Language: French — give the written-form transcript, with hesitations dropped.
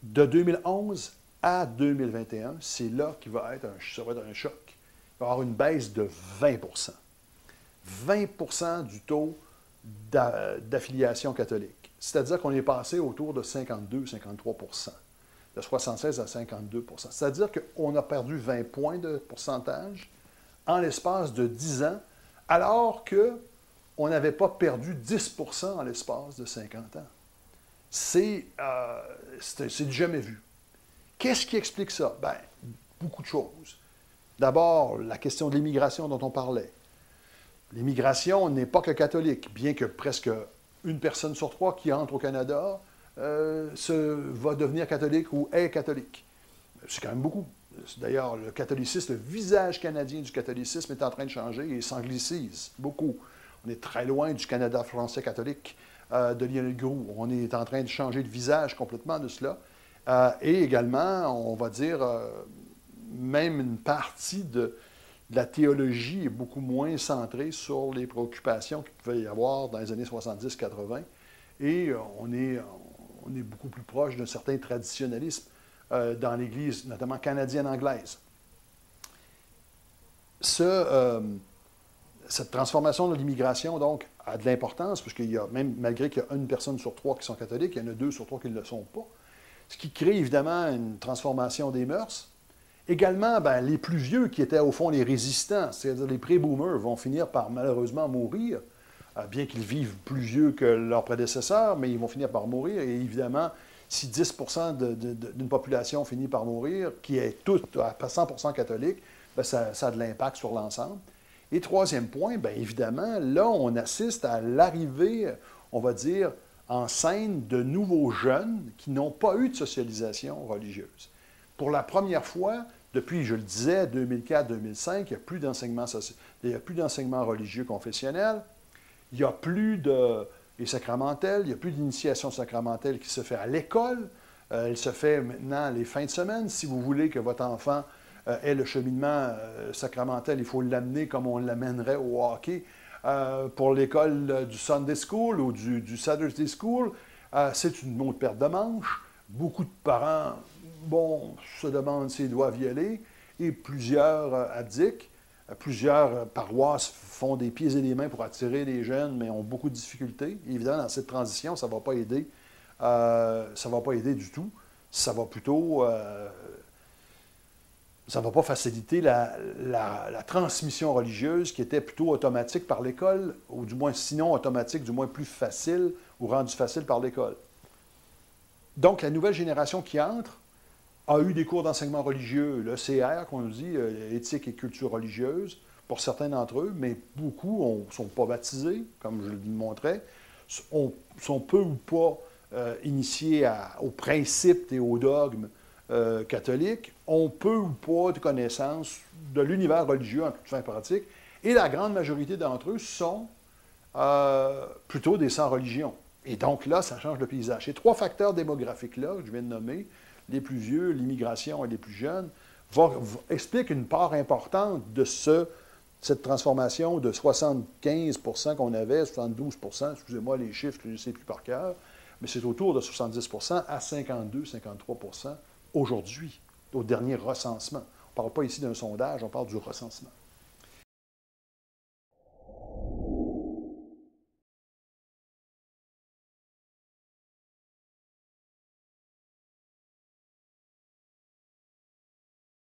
De 2011 à 2021, c'est là qu'il va être ça va être un choc. Il va y avoir une baisse de 20 20 du taux d'affiliation catholique. C'est-à-dire qu'on est passé autour de 52-53 de 76 à 52 C'est-à-dire qu'on a perdu 20 points de pourcentage en l'espace de 10 ans, alors qu'on n'avait pas perdu 10 en l'espace de 50 ans. C'est du jamais vu. Qu'est-ce qui explique ça? Bien, beaucoup de choses. D'abord, la question de l'immigration dont on parlait. L'immigration n'est pas que catholique, bien que presque une personne sur trois qui entre au Canada va devenir catholique ou est catholique. C'est quand même beaucoup. D'ailleurs, le catholicisme, le visage canadien du catholicisme est en train de changer et s'anglicise beaucoup. On est très loin du Canada français catholique de Lionel Groulx. On est en train de changer de visage complètement de cela. Et également, on va dire, même une partie de la théologie est beaucoup moins centrée sur les préoccupations qu'il pouvait y avoir dans les années 70-80. Et on est beaucoup plus proche d'un certain traditionnalisme dans l'Église, notamment canadienne-anglaise. Cette transformation de l'immigration, donc, a de l'importance, puisqu'il y a, même malgré qu'il y a une personne sur trois qui sont catholiques, il y en a 2 sur 3 qui ne le sont pas. Ce qui crée évidemment une transformation des mœurs. Également, bien, les plus vieux qui étaient au fond les résistants, c'est-à-dire les pré-boomers, vont finir par malheureusement mourir, bien qu'ils vivent plus vieux que leurs prédécesseurs, mais ils vont finir par mourir. Et évidemment, si 10 d'une population finit par mourir, qui est toute à 100 catholique, bien, ça a de l'impact sur l'ensemble. Et troisième point, bien évidemment, là, on assiste à l'arrivée, on va dire, en scène de nouveaux jeunes qui n'ont pas eu de socialisation religieuse. Pour la première fois, depuis, je le disais, 2004-2005, il n'y a plus d'enseignement religieux confessionnel, il n'y a plus de sacramentelles, il n'y a plus d'initiation sacramentelle qui se fait à l'école, elle se fait maintenant les fins de semaine. Si vous voulez que votre enfant ait le cheminement sacramentel, il faut l'amener comme on l'amènerait au hockey. Pour l'école du Sunday School ou du Saturday School, c'est une autre paire de manches. Beaucoup de parents se demandent s'ils doivent y aller et plusieurs abdiquent. Plusieurs paroisses font des pieds et des mains pour attirer les jeunes, mais ont beaucoup de difficultés. Évidemment, dans cette transition, ça ne va pas aider. Ça ne va pas aider du tout. Ça va plutôt... ça ne va pas faciliter la transmission religieuse qui était plutôt automatique par l'école, ou du moins, sinon automatique, du moins plus facile ou rendu facile par l'école. Donc, la nouvelle génération qui entre a eu des cours d'enseignement religieux, le CR, qu'on nous dit, éthique et culture religieuse, pour certains d'entre eux, mais beaucoup ne sont pas baptisés, comme je le montrais, sont peu ou pas initiés aux principes et aux dogmes catholiques, ont peu ou pas de connaissances de l'univers religieux en toute fin pratique, et la grande majorité d'entre eux sont plutôt des sans-religion. Et donc là, ça change le paysage. Ces 3 facteurs démographiques-là, que je viens de nommer, les plus vieux, l'immigration et les plus jeunes, expliquent une part importante de cette transformation de 75 qu'on avait, 72 excusez-moi les chiffres, je ne sais plus par cœur, mais c'est autour de 70 à 52-53 aujourd'hui, au dernier recensement. On ne parle pas ici d'un sondage, on parle du recensement.